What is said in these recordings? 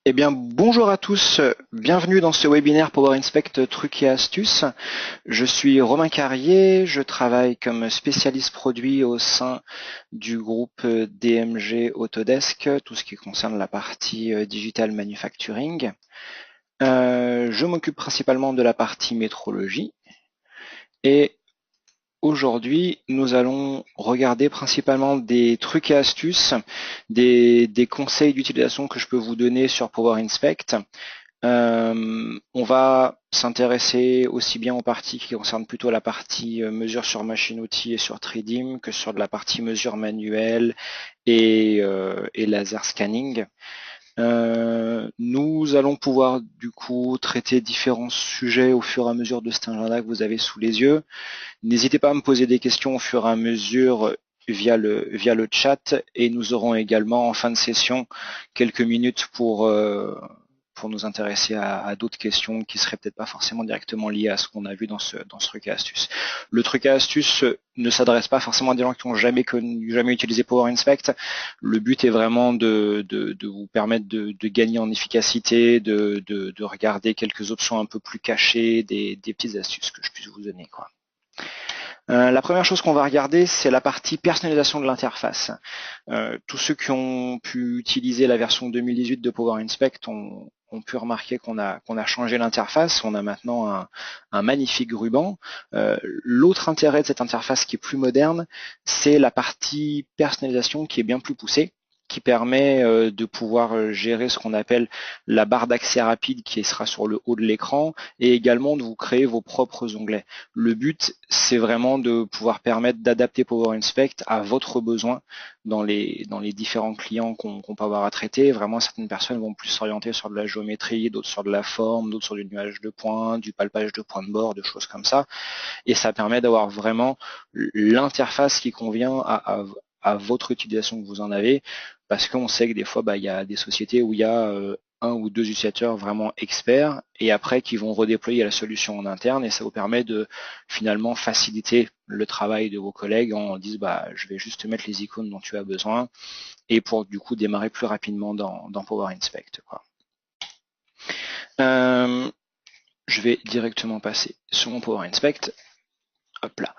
Eh bien, bonjour à tous, bienvenue dans ce webinaire Power Inspect trucs et astuces. Je suis Romain Carrier, je travaille comme spécialiste produit au sein du groupe DMG Autodesk, tout ce qui concerne la partie digital manufacturing. Je m'occupe principalement de la partie métrologie et aujourd'hui, nous allons regarder principalement des trucs et astuces, des conseils d'utilisation que je peux vous donner sur Power Inspect. On va s'intéresser aussi bien aux parties qui concernent plutôt la partie mesure sur machine-outil et sur Tridim que sur de la partie mesure manuelle et laser scanning. Nous allons pouvoir du coup traiter différents sujets au fur et à mesure de cet agenda que vous avez sous les yeux. N'hésitez pas à me poser des questions au fur et à mesure via le chat et nous aurons également en fin de session quelques minutes pour nous intéresser à d'autres questions qui seraient peut-être pas forcément directement liées à ce qu'on a vu dans ce truc à astuce. Le truc à astuce ne s'adresse pas forcément à des gens qui n'ont jamais utilisé Power Inspect. Le but est vraiment de vous permettre de gagner en efficacité, de regarder quelques options un peu plus cachées, des petites astuces que je puisse vous donner, quoi. La première chose qu'on va regarder, c'est la partie personnalisation de l'interface. Tous ceux qui ont pu utiliser la version 2018 de Power Inspect ont pu remarquer qu'on a changé l'interface. On a maintenant un magnifique ruban. L'autre intérêt de cette interface qui est plus moderne, c'est la partie personnalisation qui est bien plus poussée, qui permet de pouvoir gérer ce qu'on appelle la barre d'accès rapide qui sera sur le haut de l'écran et également de vous créer vos propres onglets. Le but, c'est vraiment de pouvoir permettre d'adapter Power Inspect à votre besoin dans les différents clients qu'on peut avoir à traiter. Vraiment, certaines personnes vont plus s'orienter sur de la géométrie, d'autres sur de la forme, d'autres sur du nuage de points, du palpage de points de bord, de choses comme ça. Et ça permet d'avoir vraiment l'interface qui convient à votre utilisation que vous en avez, parce qu'on sait que des fois, il y a des sociétés où il y a un ou deux utilisateurs vraiment experts et après qui vont redéployer la solution en interne et ça vous permet de finalement faciliter le travail de vos collègues en disant je vais juste mettre les icônes dont tu as besoin et pour du coup démarrer plus rapidement dans Power Inspect, quoi. Je vais directement passer sur mon Power Inspect. Hop là.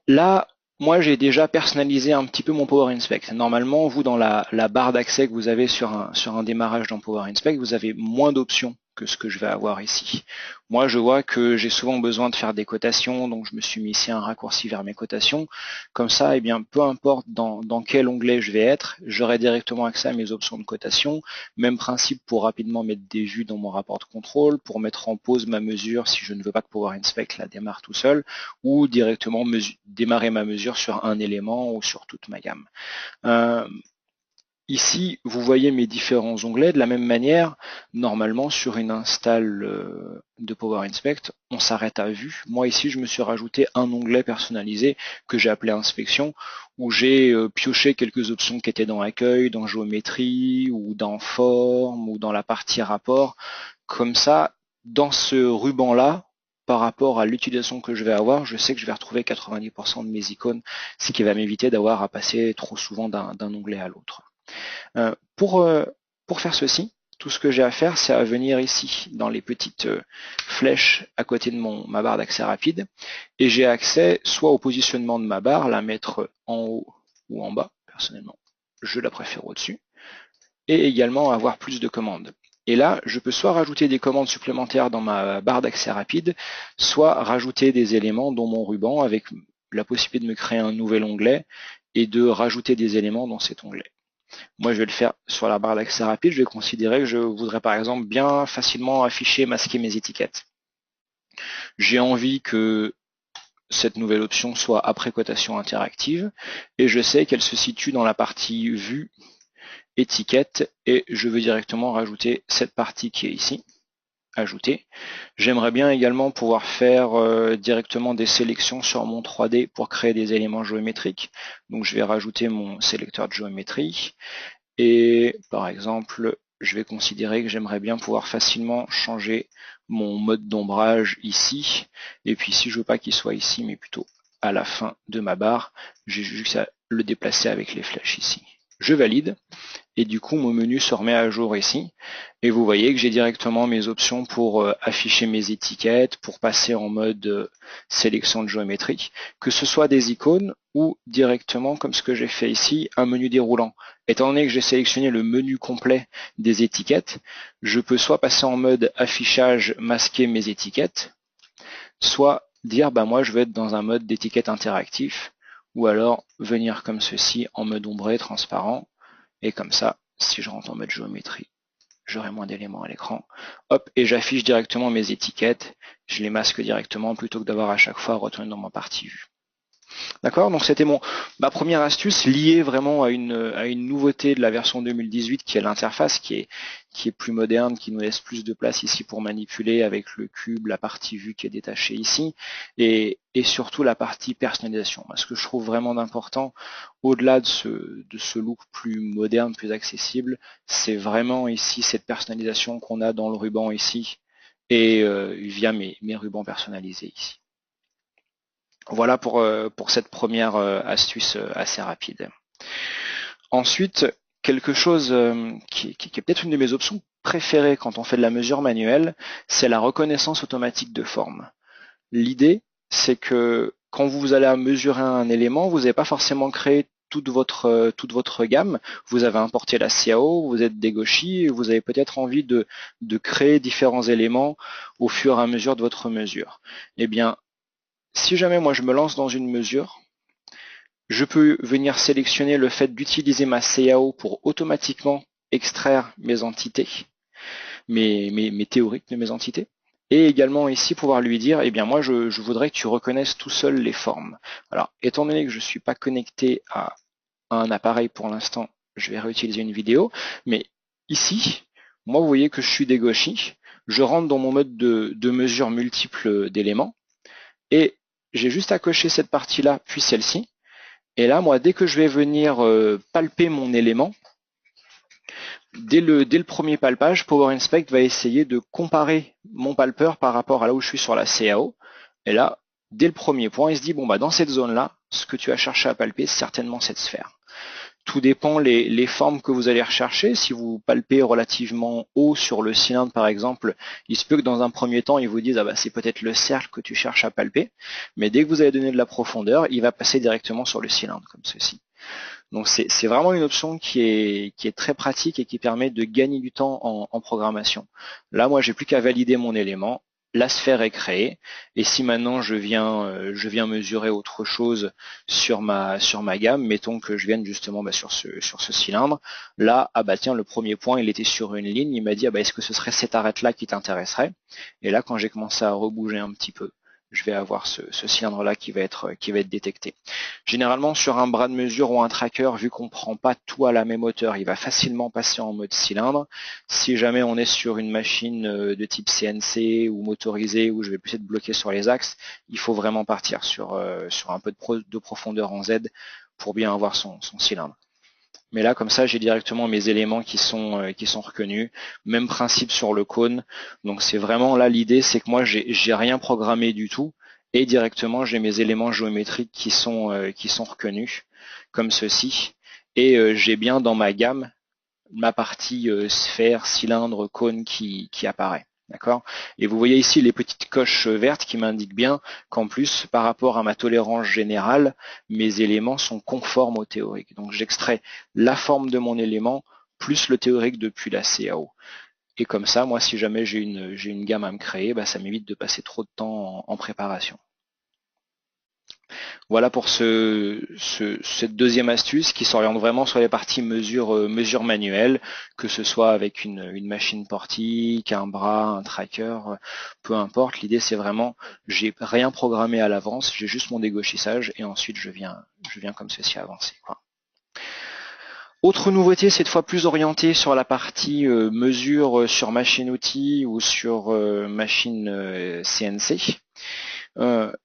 Là, moi, j'ai déjà personnalisé un petit peu mon Power Inspect. Normalement, vous, dans la barre d'accès que vous avez sur un démarrage dans Power Inspect, vous avez moins d'options que ce que je vais avoir ici. Moi, je vois que j'ai souvent besoin de faire des cotations, donc je me suis mis ici un raccourci vers mes cotations. Comme ça, eh bien, peu importe dans quel onglet je vais être, j'aurai directement accès à mes options de cotation. Même principe pour rapidement mettre des vues dans mon rapport de contrôle, pour mettre en pause ma mesure si je ne veux pas que Power Inspect la démarre tout seul, ou directement démarrer ma mesure sur un élément ou sur toute ma gamme. Ici, vous voyez mes différents onglets. De la même manière, normalement, sur une install de Power Inspect, on s'arrête à vue. Moi, ici, je me suis rajouté un onglet personnalisé que j'ai appelé Inspection, où j'ai pioché quelques options qui étaient dans Accueil, dans Géométrie, ou dans Forme, ou dans la partie Rapport. Comme ça, dans ce ruban-là, par rapport à l'utilisation que je vais avoir, je sais que je vais retrouver 90% de mes icônes, ce qui va m'éviter d'avoir à passer trop souvent d'un onglet à l'autre. Pour faire ceci, tout ce que j'ai à faire, c'est à venir ici dans les petites flèches à côté de ma barre d'accès rapide et j'ai accès soit au positionnement de ma barre, la mettre en haut ou en bas, personnellement, je la préfère au-dessus, et également avoir plus de commandes. Et là, je peux soit rajouter des commandes supplémentaires dans ma barre d'accès rapide, soit rajouter des éléments dans mon ruban avec la possibilité de me créer un nouvel onglet et de rajouter des éléments dans cet onglet. Moi, je vais le faire sur la barre d'accès rapide. Je vais considérer que je voudrais par exemple bien facilement afficher, masquer mes étiquettes. J'ai envie que cette nouvelle option soit après cotation interactive et je sais qu'elle se situe dans la partie vue, étiquette et je veux directement rajouter cette partie qui est ici. Ajouter. J'aimerais bien également pouvoir faire directement des sélections sur mon 3D pour créer des éléments géométriques. Donc je vais rajouter mon sélecteur de géométrie. Et par exemple, je vais considérer que j'aimerais bien pouvoir facilement changer mon mode d'ombrage ici. Et puis si je veux pas qu'il soit ici, mais plutôt à la fin de ma barre, j'ai juste à le déplacer avec les flèches ici. Je valide. et du coup mon menu se remet à jour ici. Et vous voyez que j'ai directement mes options pour afficher mes étiquettes, pour passer en mode sélection de géométrie, que ce soit des icônes ou directement, comme ce que j'ai fait ici, un menu déroulant. Étant donné que j'ai sélectionné le menu complet des étiquettes, je peux soit passer en mode affichage, masquer mes étiquettes, soit dire bah moi je veux être dans un mode d'étiquette interactif, ou alors venir comme ceci en mode ombré, transparent, et comme ça, si je rentre en mode géométrie, j'aurai moins d'éléments à l'écran. Hop, et j'affiche directement mes étiquettes, je les masque directement plutôt que d'avoir à chaque fois à retourner dans ma partie vue. D'accord? Donc c'était ma première astuce liée vraiment à une nouveauté de la version 2018 qui est l'interface qui est plus moderne, qui nous laisse plus de place ici pour manipuler avec le cube, la partie vue qui est détachée ici, et surtout la partie personnalisation. Ce que je trouve vraiment important, au-delà de ce look plus moderne, plus accessible, c'est vraiment ici cette personnalisation qu'on a dans le ruban ici, et via mes rubans personnalisés ici. Voilà pour cette première astuce assez rapide. Ensuite, quelque chose qui est peut-être une de mes options préférées quand on fait de la mesure manuelle, c'est la reconnaissance automatique de forme. L'idée, c'est que quand vous allez mesurer un élément, vous n'avez pas forcément créé toute votre gamme, vous avez importé la CAO, vous êtes des gauchis, et vous avez peut-être envie de créer différents éléments au fur et à mesure de votre mesure. Eh bien, si jamais moi je me lance dans une mesure, je peux venir sélectionner le fait d'utiliser ma CAO pour automatiquement extraire mes entités, mes théoriques de mes entités, et également ici pouvoir lui dire, eh bien moi je voudrais que tu reconnaisses tout seul les formes. Alors, étant donné que je ne suis pas connecté à un appareil pour l'instant, je vais réutiliser une vidéo, mais ici, moi vous voyez que je suis des gauchis, je rentre dans mon mode de mesure multiple d'éléments, et j'ai juste à cocher cette partie-là, puis celle-ci. Et là, moi, dès que je vais venir palper mon élément, dès le premier palpage, Power Inspect va essayer de comparer mon palpeur par rapport à là où je suis sur la CAO. Et là, dès le premier point, il se dit, bon, bah, dans cette zone-là, ce que tu as cherché à palper, c'est certainement cette sphère. Tout dépend les formes que vous allez rechercher. Si vous palpez relativement haut sur le cylindre, par exemple, il se peut que dans un premier temps, il vous dise ah bah, c'est peut-être le cercle que tu cherches à palper. Mais dès que vous avez donné de la profondeur, il va passer directement sur le cylindre, comme ceci. Donc c'est vraiment une option qui est très pratique et qui permet de gagner du temps en programmation. Là, moi, j'ai plus qu'à valider mon élément. La sphère est créée, et si maintenant je viens mesurer autre chose sur ma gamme, mettons que je vienne justement sur ce cylindre, là, ah bah tiens, le premier point, il était sur une ligne, il m'a dit ah bah est-ce que ce serait cette arête-là qui t'intéresserait? Et là, quand j'ai commencé à rebouger un petit peu, je vais avoir ce cylindre-là qui va être détecté. Généralement, sur un bras de mesure ou un tracker, vu qu'on ne prend pas tout à la même hauteur, il va facilement passer en mode cylindre. Si jamais on est sur une machine de type CNC ou motorisée, où je vais plus être bloqué sur les axes, il faut vraiment partir sur un peu de profondeur en Z pour bien avoir son cylindre. Mais là, comme ça, j'ai directement mes éléments qui sont reconnus. Même principe sur le cône. Donc c'est vraiment là l'idée, c'est que moi j'ai rien programmé du tout et directement j'ai mes éléments géométriques qui sont reconnus comme ceci. Et j'ai bien dans ma gamme ma partie sphère, cylindre, cône qui apparaît. D'accord? Et vous voyez ici les petites coches vertes qui m'indiquent bien qu'en plus, par rapport à ma tolérance générale, mes éléments sont conformes au théorique. Donc j'extrais la forme de mon élément plus le théorique depuis la CAO. Et comme ça, moi, si jamais j'ai une gamme à me créer, bah, ça m'évite de passer trop de temps en préparation. Voilà pour cette deuxième astuce qui s'oriente vraiment sur les parties mesure manuelles, que ce soit avec une machine portique, un bras, un tracker, peu importe. L'idée c'est vraiment, j'ai rien programmé à l'avance, j'ai juste mon dégauchissage et ensuite je viens comme ceci avancer, quoi. Autre nouveauté, cette fois plus orientée sur la partie mesure sur machine outil ou sur machine CNC.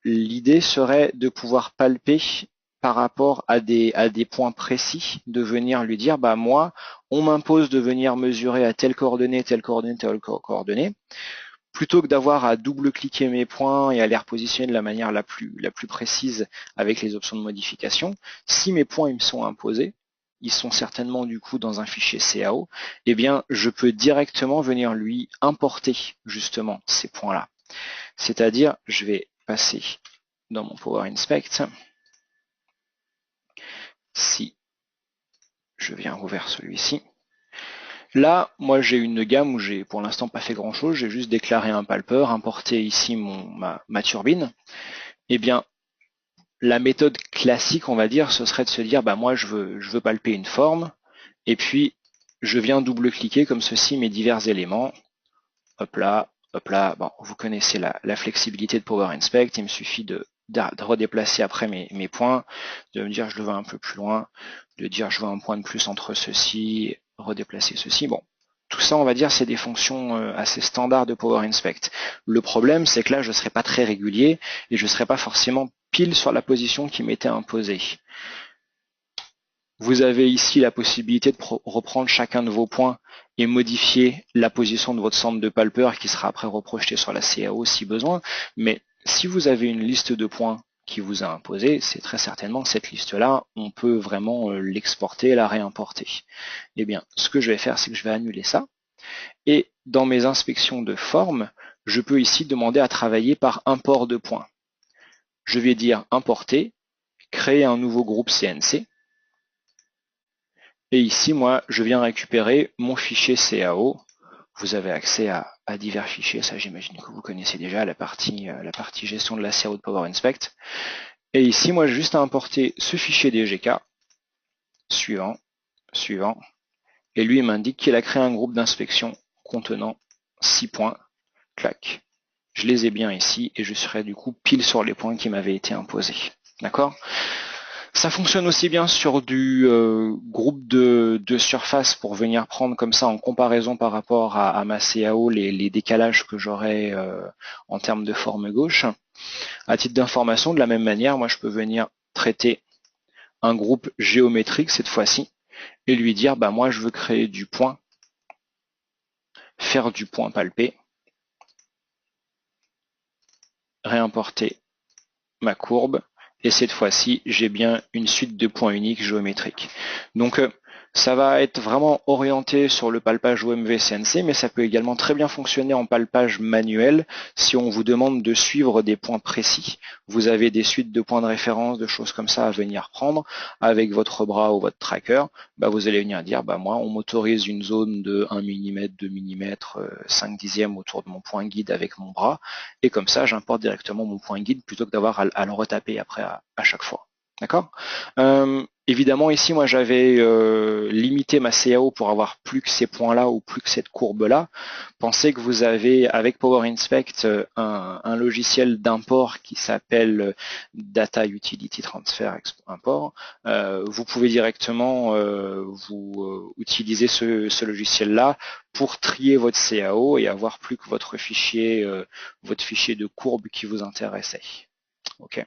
L'idée serait de pouvoir palper par rapport à des points précis, de venir lui dire bah moi on m'impose de venir mesurer à telle coordonnée, telle coordonnée, telle coordonnée, plutôt que d'avoir à double-cliquer mes points et à les repositionner de la manière la plus précise avec les options de modification. Si mes points ils me sont imposés, ils sont certainement du coup dans un fichier CAO, eh bien je peux directement venir lui importer justement ces points-là. C'est-à-dire, je vais passer dans mon Power Inspect. Si je viens rouvrir celui-ci, là, moi j'ai une gamme où j'ai pour l'instant pas fait grand chose, j'ai juste déclaré un palper, importé ici ma turbine. Eh bien, la méthode classique, on va dire, ce serait de se dire, bah moi je veux palper une forme, et puis je viens double-cliquer comme ceci mes divers éléments. Hop là, bon, vous connaissez la flexibilité de Power Inspect, il me suffit de redéplacer après mes points, de me dire je le veux un peu plus loin, de dire je veux un point de plus entre ceci, redéplacer ceci. Bon, tout ça on va dire c'est des fonctions assez standards de Power Inspect. Le problème c'est que là je ne serai pas très régulier et je ne serai pas forcément pile sur la position qui m'était imposée. Vous avez ici la possibilité de reprendre chacun de vos points et modifier la position de votre centre de palper qui sera après reprojeté sur la CAO si besoin. Mais si vous avez une liste de points qui vous a imposé, c'est très certainement cette liste-là, on peut vraiment l'exporter, la réimporter. Eh bien, ce que je vais faire, c'est que je vais annuler ça. Et dans mes inspections de forme, je peux ici demander à travailler par import de points. Je vais dire importer, créer un nouveau groupe CNC. Et ici, moi, je viens récupérer mon fichier CAO. Vous avez accès à divers fichiers, ça j'imagine que vous connaissez déjà, la partie gestion de la CAO de Power Inspect. Et ici, moi, j'ai juste à importer ce fichier DGK, suivant, et lui, il m'indique qu'il a créé un groupe d'inspection contenant 6 points. Clac. Je les ai bien ici, et je serai du coup pile sur les points qui m'avaient été imposés. D'accord ? Ça fonctionne aussi bien sur du groupe de surface pour venir prendre comme ça en comparaison par rapport à ma CAO les décalages que j'aurai en termes de forme gauche. À titre d'information, de la même manière, moi je peux venir traiter un groupe géométrique cette fois-ci et lui dire bah moi je veux créer du point, faire du point palpé, réimporter ma courbe. Et cette fois-ci, j'ai bien une suite de points uniques géométriques. Donc, ça va être vraiment orienté sur le palpage OMV CNC, mais ça peut également très bien fonctionner en palpage manuel si on vous demande de suivre des points précis. Vous avez des suites de points de référence, de choses comme ça à venir prendre avec votre bras ou votre tracker. Bah, vous allez venir dire, bah, moi, on m'autorise une zone de 1 mm, 2 mm, 5 dixièmes autour de mon point guide avec mon bras. Et comme ça, j'importe directement mon point guide plutôt que d'avoir à le retaper après à chaque fois. D'accord ? Évidemment, ici, moi, j'avais limité ma CAO pour avoir plus que ces points-là ou plus que cette courbe-là. Pensez que vous avez, avec Power Inspect, un logiciel d'import qui s'appelle Data Utility Transfer Import. Vous pouvez directement utiliser ce logiciel-là pour trier votre CAO et avoir plus que votre fichier de courbe qui vous intéressait. Ok.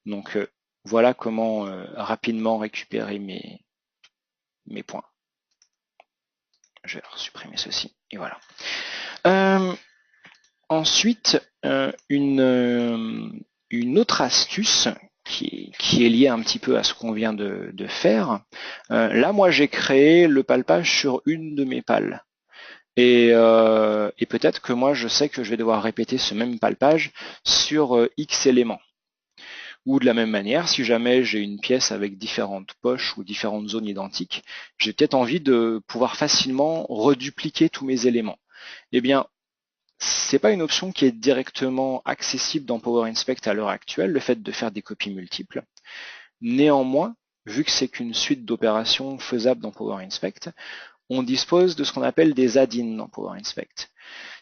Donc, voilà comment rapidement récupérer mes points. Je vais supprimer ceci, et voilà. Ensuite, une autre astuce qui est liée un petit peu à ce qu'on vient de faire. Là, moi, j'ai créé le palpage sur une de mes pales. Et peut-être que moi, je sais que je vais devoir répéter ce même palpage sur X éléments. Ou de la même manière, si jamais j'ai une pièce avec différentes poches ou différentes zones identiques, j'ai peut-être envie de pouvoir facilement redupliquer tous mes éléments. Eh bien, c'est pas une option qui est directement accessible dans Power Inspect à l'heure actuelle, le fait de faire des copies multiples. Néanmoins, vu que c'est qu'une suite d'opérations faisables dans Power Inspect, on dispose de ce qu'on appelle des add-ins dans Power Inspect.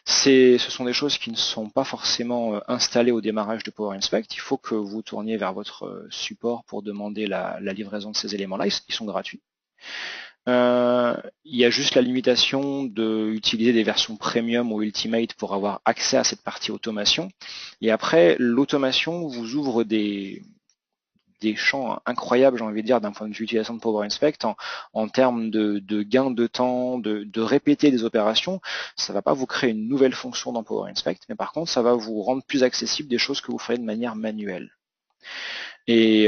Ce sont des choses qui ne sont pas forcément installées au démarrage de Power Inspect. Il faut que vous tourniez vers votre support pour demander la livraison de ces éléments-là. Ils sont gratuits. Il y a juste la limitation d'utiliser des versions premium ou ultimate pour avoir accès à cette partie automation. Et après, l'automation vous ouvre des champs incroyables, j'ai envie de dire, d'un point de vue utilisation de Power Inspect, en termes de gain de temps, de répéter des opérations. Ça ne va pas vous créer une nouvelle fonction dans Power Inspect, mais par contre, ça va vous rendre plus accessible des choses que vous ferez de manière manuelle. Et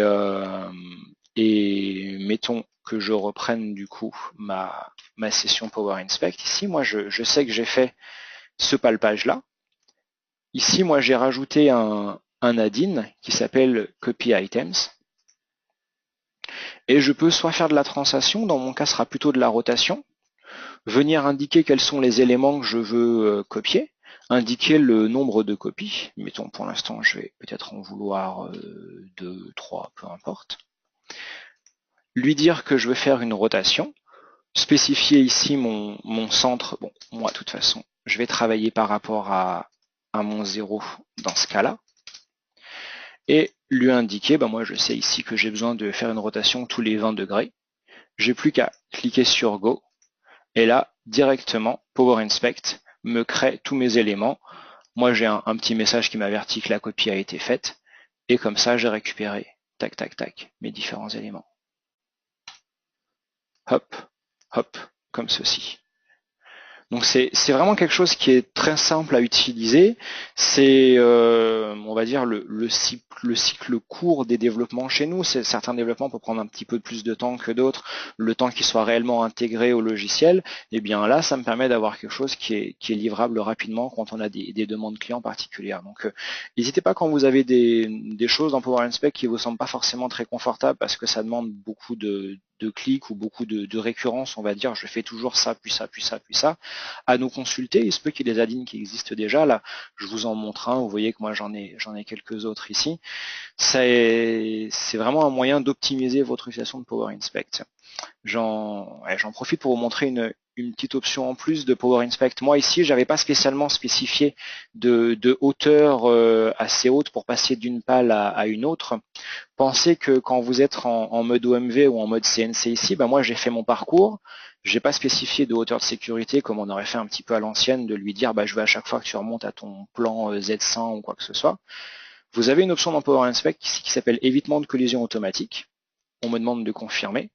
mettons que je reprenne du coup ma session Power Inspect. Ici, moi, je sais que j'ai fait ce palpage-là. Ici, moi, j'ai rajouté un add-in qui s'appelle Copy Items. Et je peux soit faire de la translation, dans mon cas, ce sera plutôt de la rotation, venir indiquer quels sont les éléments que je veux copier, indiquer le nombre de copies. Mettons, pour l'instant, je vais peut-être en vouloir 2, 3, peu importe. Lui dire que je veux faire une rotation, spécifier ici mon centre. Bon, moi, de toute façon, je vais travailler par rapport à mon 0 dans ce cas-là. Et lui indiquer, moi je sais ici que j'ai besoin de faire une rotation tous les 20 degrés. J'ai plus qu'à cliquer sur Go. Et là, directement, Power Inspect me crée tous mes éléments. Moi, j'ai un petit message qui m'avertit que la copie a été faite. Et comme ça, j'ai récupéré, tac, tac, tac, mes différents éléments. Hop, hop, comme ceci. Donc c'est vraiment quelque chose qui est très simple à utiliser. C'est, on va dire, le cycle court des développements chez nous. Certains développements peuvent prendre un petit peu plus de temps que d'autres, le temps qu'ils soient réellement intégrés au logiciel. Et bien là, ça me permet d'avoir quelque chose qui est livrable rapidement quand on a des demandes clients particulières. Donc n'hésitez pas quand vous avez des choses dans Power Inspect qui vous semblent pas forcément très confortables parce que ça demande beaucoup de clics ou beaucoup de récurrence, on va dire, je fais toujours ça, puis ça, puis ça, puis ça, à nous consulter. Il se peut qu'il y ait des add-ins qui existent déjà. Là, je vous en montre un. Vous voyez que moi, j'en ai quelques autres ici. C'est vraiment un moyen d'optimiser votre utilisation de Power Inspect. J'en profite pour vous montrer une petite option en plus de Power Inspect. Moi ici, j'avais pas spécialement spécifié de hauteur assez haute pour passer d'une pale à une autre. Pensez que quand vous êtes en mode OMV ou en mode CNC ici, moi j'ai fait mon parcours, j'ai pas spécifié de hauteur de sécurité comme on aurait fait un petit peu à l'ancienne, de lui dire je veux à chaque fois que tu remontes à ton plan Z100 ou quoi que ce soit. Vous avez une option dans Power Inspect ici qui s'appelle évitement de collision automatique. On me demande de confirmer.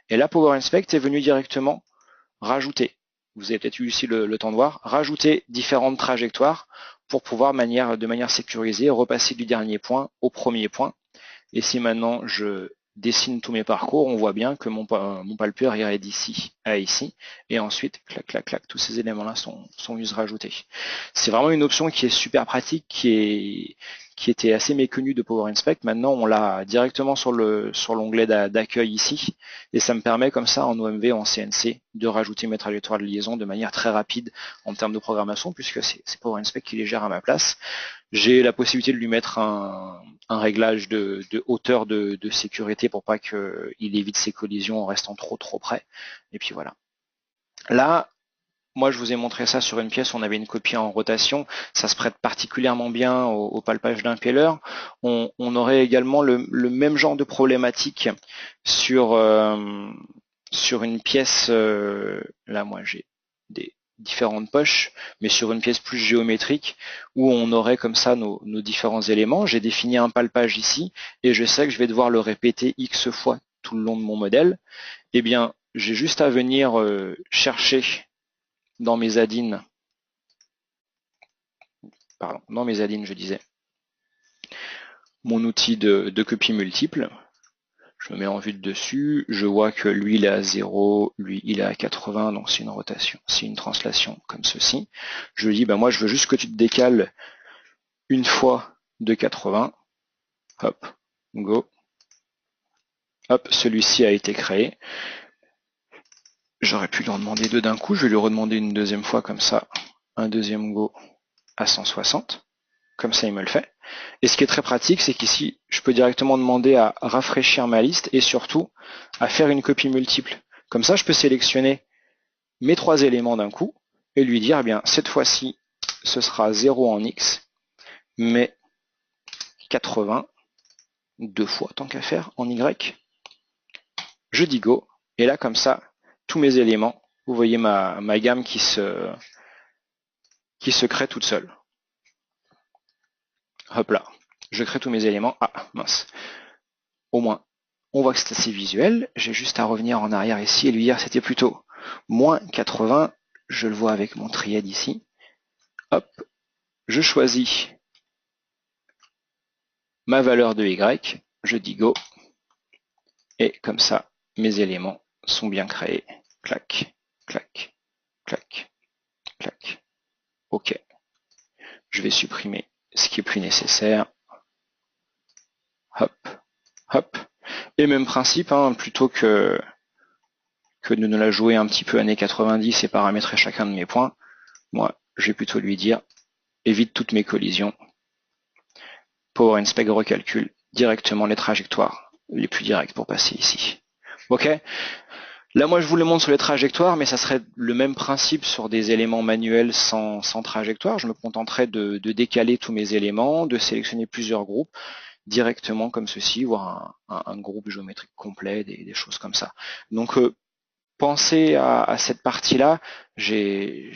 Et là, Power Inspect est venu directement rajouter, vous avez peut-être eu ici le temps de voir, rajouter différentes trajectoires pour pouvoir de manière sécurisée repasser du dernier point au premier point. Et si maintenant je dessine tous mes parcours, on voit bien que mon palpeur irait d'ici à ici, et ensuite, clac, clac, clac, tous ces éléments-là sont juste rajoutés. C'est vraiment une option qui est super pratique, qui était assez méconnue de Power Inspect. Maintenant, on l'a directement sur l'onglet d'accueil ici, et ça me permet comme ça, en OMV, en CNC, de rajouter mes trajectoires de liaison de manière très rapide en termes de programmation, puisque c'est Power Inspect qui les gère à ma place. J'ai la possibilité de lui mettre un réglage de hauteur de sécurité pour pas qu'il évite ses collisions en restant trop près. Et puis voilà. Là, moi je vous ai montré ça sur une pièce où on avait une copie en rotation. Ça se prête particulièrement bien au palpage d'impeller. On aurait également le même genre de problématique sur une pièce. Là, moi j'ai des différentes poches, mais sur une pièce plus géométrique où on aurait comme ça nos différents éléments. J'ai défini un palpage ici et je sais que je vais devoir le répéter X fois tout le long de mon modèle. Eh bien, j'ai juste à venir chercher dans mes add-ins, je disais, mon outil de copie multiple. Je me mets en vue de dessus, je vois que lui il est à 0, lui il est à 80, donc c'est une rotation, c'est une translation comme ceci. Je lui dis, moi je veux juste que tu te décales une fois de 80, hop, go, hop, celui-ci a été créé. J'aurais pu lui en demander deux d'un coup, je vais lui redemander une deuxième fois comme ça, un deuxième go à 160, comme ça il me le fait. Et ce qui est très pratique, c'est qu'ici, je peux directement demander à rafraîchir ma liste et surtout à faire une copie multiple. Comme ça, je peux sélectionner mes trois éléments d'un coup et lui dire, cette fois-ci, ce sera 0 en X, mais 80, deux fois tant qu'à faire en Y. Je dis Go, et là, comme ça, tous mes éléments, vous voyez ma gamme qui se crée toute seule. Hop là, je crée tous mes éléments. Ah, mince. Au moins, on voit que c'est assez visuel. J'ai juste à revenir en arrière ici et lui dire c'était plutôt moins 80. Je le vois avec mon triade ici. Hop, je choisis ma valeur de Y. Je dis Go. Et comme ça, mes éléments sont bien créés. Clac, clac, clac, clac. OK. Je vais supprimer ce qui est plus nécessaire. Hop, hop. Et même principe, hein, plutôt que de ne la jouer un petit peu années 90 et paramétrer chacun de mes points, moi, je vais plutôt lui dire évite toutes mes collisions. Power Inspect recalcule directement les trajectoires les plus directes pour passer ici. OK. Là, moi, je vous le montre sur les trajectoires, mais ça serait le même principe sur des éléments manuels sans trajectoire. Je me contenterais de décaler tous mes éléments, de sélectionner plusieurs groupes directement comme ceci, voire un groupe géométrique complet, des choses comme ça. Donc, pensez à cette partie-là. J'ai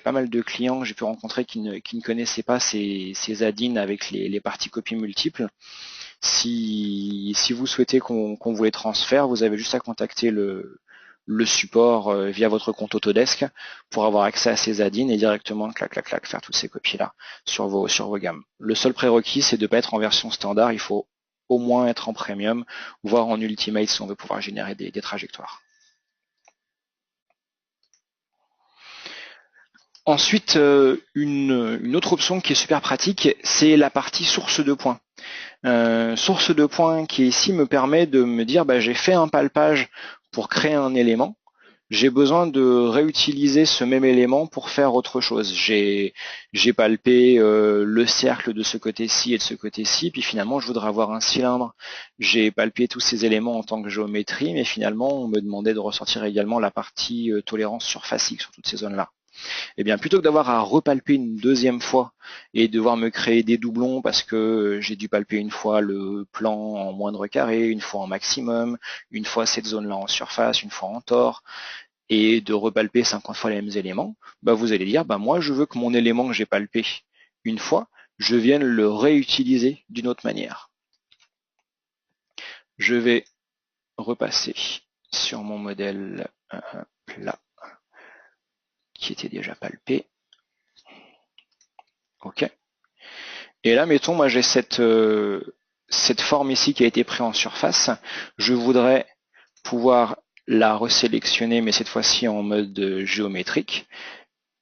pas mal de clients que j'ai pu rencontrer qui ne connaissaient pas ces add-ins avec les parties copies multiples. Si vous souhaitez qu'on vous les transfère, vous avez juste à contacter le support via votre compte Autodesk pour avoir accès à ces add-ins et directement clac clac clac faire toutes ces copies là sur vos gammes. Le seul prérequis, c'est de ne pas être en version standard, il faut au moins être en premium, voire en ultimate si on veut pouvoir générer des trajectoires. Ensuite, une autre option qui est super pratique, c'est la partie source de points. Source de points qui ici me permet de me dire j'ai fait un palpage pour créer un élément, j'ai besoin de réutiliser ce même élément pour faire autre chose. J'ai palpé le cercle de ce côté-ci et de ce côté-ci, puis finalement je voudrais avoir un cylindre. J'ai palpé tous ces éléments en tant que géométrie, mais finalement on me demandait de ressortir également la partie tolérance surfacique sur toutes ces zones-là. Eh bien, plutôt que d'avoir à repalper une deuxième fois et devoir me créer des doublons parce que j'ai dû palper une fois le plan en moindre carré, une fois en maximum, une fois cette zone-là en surface, une fois en tore, et de repalper 50 fois les mêmes éléments, vous allez dire, moi je veux que mon élément que j'ai palpé une fois, je vienne le réutiliser d'une autre manière. Je vais repasser sur mon modèle plat qui était déjà palpé. OK. Et là, mettons, moi j'ai cette forme ici qui a été prise en surface. Je voudrais pouvoir la resélectionner, mais cette fois-ci en mode géométrique.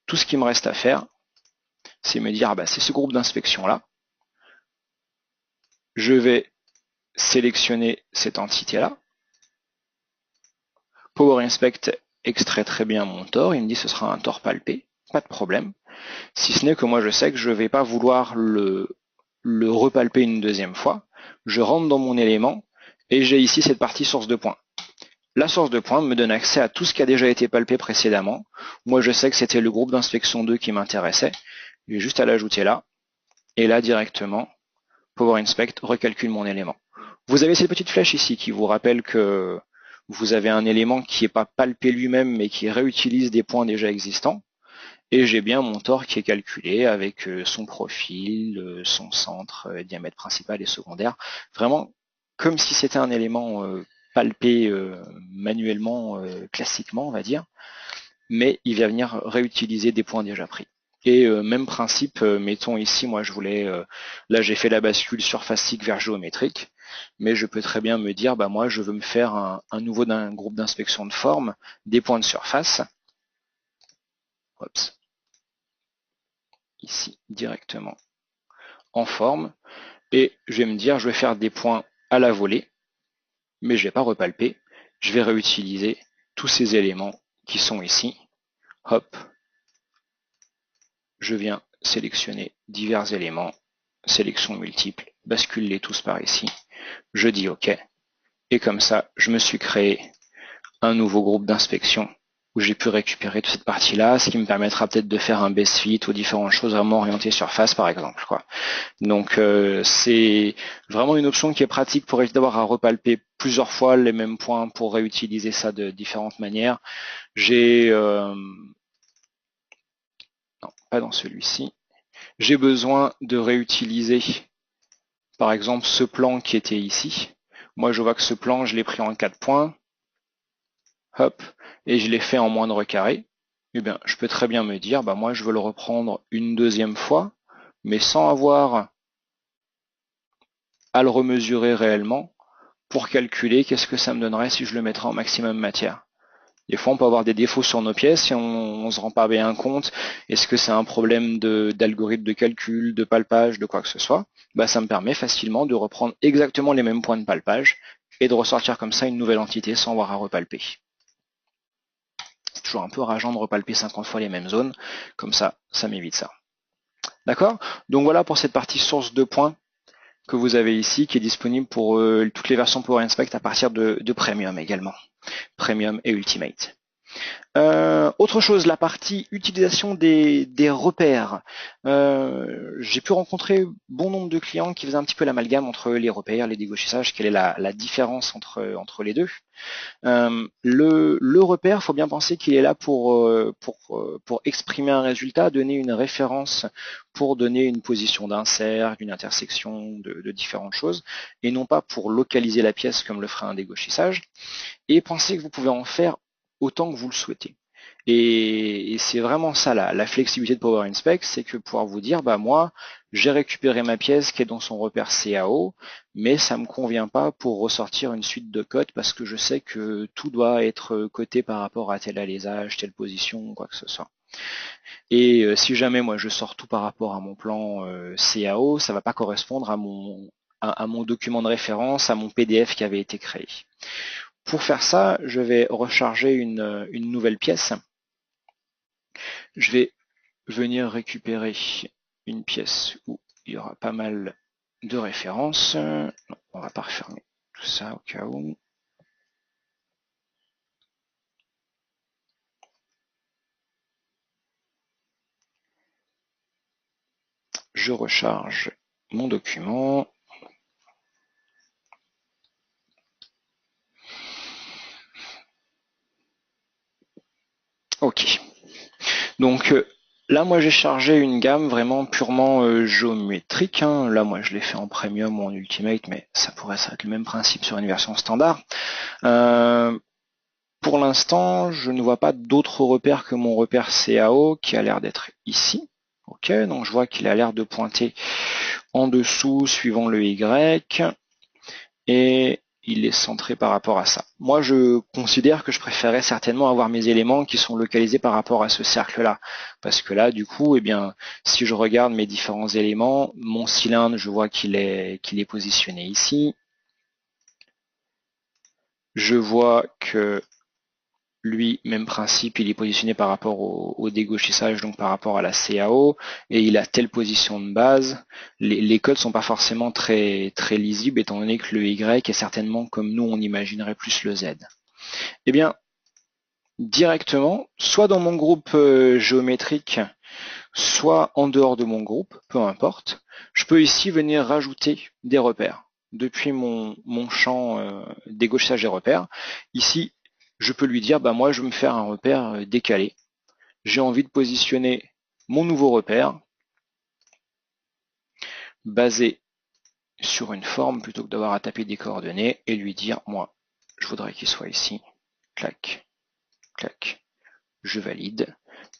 Tout ce qui me reste à faire, c'est me dire, c'est ce groupe d'inspection-là. Je vais sélectionner cette entité-là. Power Inspect extrait très bien mon tore. Il me dit que ce sera un tore palpé. Pas de problème. Si ce n'est que moi, je sais que je ne vais pas vouloir le repalper une deuxième fois. Je rentre dans mon élément et j'ai ici cette partie source de points. La source de points me donne accès à tout ce qui a déjà été palpé précédemment. Moi, je sais que c'était le groupe d'inspection 2 qui m'intéressait. J'ai juste à l'ajouter là. Et là, directement, Power Inspect recalcule mon élément. Vous avez cette petite flèche ici qui vous rappelle que vous avez un élément qui n'est pas palpé lui-même, mais qui réutilise des points déjà existants. Et j'ai bien mon tore qui est calculé avec son profil, son centre, diamètre principal et secondaire. Vraiment comme si c'était un élément palpé manuellement, classiquement, on va dire. Mais il va venir réutiliser des points déjà pris. Et même principe, mettons ici, moi je voulais, là j'ai fait la bascule surfacique vers géométrique, mais je peux très bien me dire, moi je veux me faire un nouveau groupe d'inspection de forme, des points de surface. Oups. Ici directement en forme et je vais me dire je vais faire des points à la volée mais je vais pas repalper, je vais réutiliser tous ces éléments qui sont ici. Hop, je viens sélectionner divers éléments, sélection multiple, bascule-les tous par ici, je dis OK et comme ça je me suis créé un nouveau groupe d'inspection où j'ai pu récupérer toute cette partie-là, ce qui me permettra peut-être de faire un best fit ou différentes choses vraiment orientées surface par exemple. Donc c'est vraiment une option qui est pratique pour éviter d'avoir à repalper plusieurs fois les mêmes points pour réutiliser ça de différentes manières. J'ai non, pas dans celui-ci. J'ai besoin de réutiliser par exemple ce plan qui était ici. Moi je vois que ce plan je l'ai pris en 4 points. Hop, et je l'ai fait en moindre carré, eh bien, je peux très bien me dire, moi, je veux le reprendre une deuxième fois, mais sans avoir à le remesurer réellement. pour calculer qu'est-ce que ça me donnerait si je le mettrais en maximum matière. Des fois, on peut avoir des défauts sur nos pièces et on ne se rend pas bien compte. Est-ce que c'est un problème d'algorithme de calcul, de palpage, de quoi que ce soit? Bah, ça me permet facilement de reprendre exactement les mêmes points de palpage et de ressortir comme ça une nouvelle entité sans avoir à repalper. C'est toujours un peu rageant de repalper 50 fois les mêmes zones. Comme ça m'évite ça. D'accord? Donc voilà pour cette partie source de points que vous avez ici, qui est disponible pour toutes les versions Power Inspect à partir de Premium également. Premium et Ultimate. Autre chose, la partie utilisation des repères. J'ai pu rencontrer bon nombre de clients qui faisaient un petit peu l'amalgame entre les repères, les dégauchissages, quelle est la différence entre les deux. Le repère, il faut bien penser qu'il est là pour exprimer un résultat, donner une référence, pour donner une position d'un cercle, d'une intersection, de différentes choses, et non pas pour localiser la pièce comme le ferait un dégauchissage. Et pensez que vous pouvez en faire autant que vous le souhaitez. Et c'est vraiment ça la flexibilité de Power Inspect, c'est que pouvoir vous dire, bah moi, j'ai récupéré ma pièce qui est dans son repère CAO, mais ça me convient pas pour ressortir une suite de codes parce que je sais que tout doit être coté par rapport à tel alésage, telle position, quoi que ce soit. Et si jamais moi je sors tout par rapport à mon plan CAO, ça va pas correspondre à mon document de référence, à mon PDF qui avait été créé. Pour faire ça, je vais recharger une nouvelle pièce. Je vais venir récupérer une pièce où il y aura pas mal de références. Non, on va pas refermer tout ça au cas où. Je recharge mon document. Ok. Donc là, moi, j'ai chargé une gamme vraiment purement géométrique. Hein. Là, moi, je l'ai fait en Premium ou en Ultimate, mais ça pourrait être le même principe sur une version standard. Pour l'instant, je ne vois pas d'autres repères que mon repère CAO qui a l'air d'être ici. Ok, donc je vois qu'il a l'air de pointer en dessous suivant le Y et il est centré par rapport à ça. Moi, je considère que je préférais certainement avoir mes éléments qui sont localisés par rapport à ce cercle-là. Parce que là, du coup, eh bien, si je regarde mes différents éléments, mon cylindre, je vois qu'il est positionné ici. Je vois que lui, même principe, il est positionné par rapport au dégauchissage, donc par rapport à la CAO, et il a telle position de base. Les codes sont pas forcément très lisibles, étant donné que le Y est certainement comme nous on imaginerait plus le Z. Eh bien, directement, soit dans mon groupe géométrique, soit en dehors de mon groupe, peu importe, je peux ici venir rajouter des repères. Depuis mon champ dégauchissage des repères, ici, je peux lui dire, bah moi je veux me faire un repère décalé. J'ai envie de positionner mon nouveau repère basé sur une forme plutôt que d'avoir à taper des coordonnées et lui dire, moi, je voudrais qu'il soit ici. Clac, clac, je valide.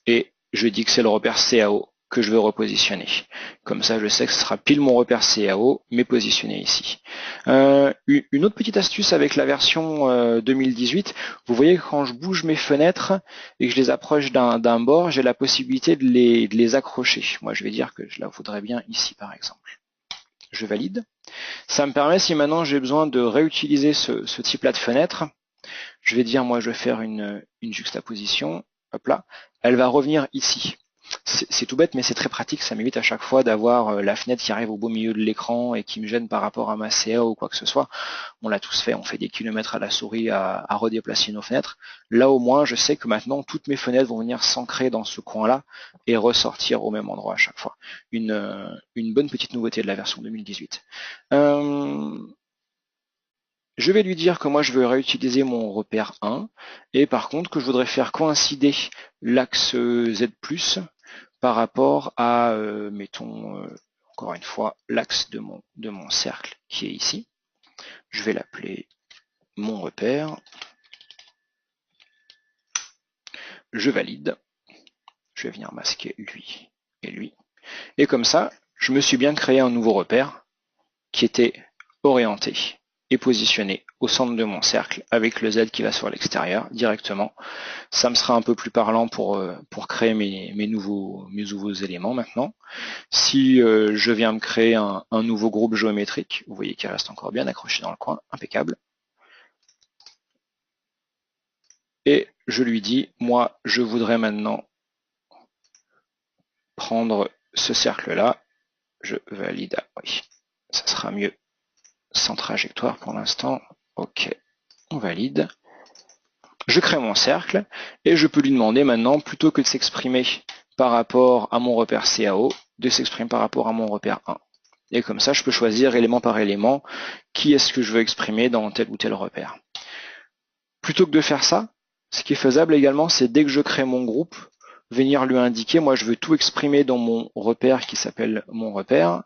Et je dis que c'est le repère CAO que je veux repositionner. Comme ça, je sais que ce sera pile mon repère CAO, mais positionné ici. Une autre petite astuce avec la version 2018, vous voyez que quand je bouge mes fenêtres et que je les approche d'un bord, j'ai la possibilité de les accrocher. Moi, je vais dire que je la voudrais bien ici, par exemple. Je valide. Ça me permet, si maintenant j'ai besoin de réutiliser ce type-là de fenêtre, je vais dire, moi, je vais faire une juxtaposition. Hop là, elle va revenir ici. C'est tout bête, mais c'est très pratique. Ça m'évite à chaque fois d'avoir la fenêtre qui arrive au beau milieu de l'écran et qui me gêne par rapport à ma CA ou quoi que ce soit. On l'a tous fait, on fait des kilomètres à la souris à redéplacer nos fenêtres. Là, au moins, je sais que maintenant, toutes mes fenêtres vont venir s'ancrer dans ce coin-là et ressortir au même endroit à chaque fois. Une bonne petite nouveauté de la version 2018. Je vais lui dire que moi je veux réutiliser mon repère 1 et par contre que je voudrais faire coïncider l'axe Z+, par rapport à, mettons, encore une fois, l'axe de mon cercle qui est ici. Je vais l'appeler mon repère. Je valide. Je vais venir masquer lui et lui. Et comme ça, je me suis bien créé un nouveau repère qui était orienté est positionné au centre de mon cercle avec le Z qui va sur l'extérieur directement. Ça me sera un peu plus parlant pour créer mes nouveaux éléments maintenant. Si je viens me créer un nouveau groupe géométrique, vous voyez qu'il reste encore bien accroché dans le coin, impeccable. Et je lui dis, moi, je voudrais maintenant prendre ce cercle-là. Je valide. Ah, oui, ça sera mieux sans trajectoire pour l'instant. Ok, on valide. Je crée mon cercle et je peux lui demander maintenant, plutôt que de s'exprimer par rapport à mon repère CAO, de s'exprimer par rapport à mon repère 1. Et comme ça, je peux choisir élément par élément qui est-ce que je veux exprimer dans tel ou tel repère. Plutôt que de faire ça, ce qui est faisable également, c'est dès que je crée mon groupe, venir lui indiquer, moi je veux tout exprimer dans mon repère qui s'appelle mon repère.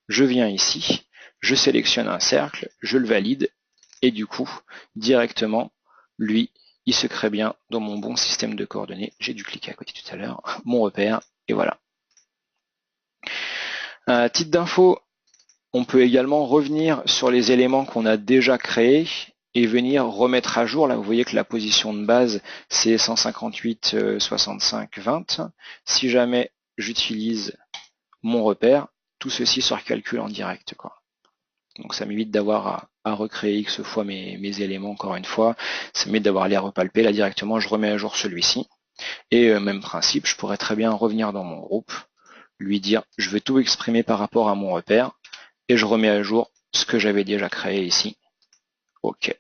Je viens ici, je sélectionne un cercle, je le valide, et du coup, directement, lui, il se crée bien dans mon bon système de coordonnées. J'ai dû cliquer à côté tout à l'heure, mon repère, et voilà. À titre d'info, on peut également revenir sur les éléments qu'on a déjà créés et venir remettre à jour. Là, vous voyez que la position de base, c'est 158, 65, 20. Si jamais j'utilise mon repère, tout ceci se recalcule en direct, quoi. Donc ça m'évite d'avoir à recréer X fois mes éléments encore une fois. Ça m'évite d'avoir à les repalper. Là directement, je remets à jour celui-ci. Et même principe, je pourrais très bien revenir dans mon groupe, lui dire je veux tout exprimer par rapport à mon repère, et je remets à jour ce que j'avais déjà créé ici. OK.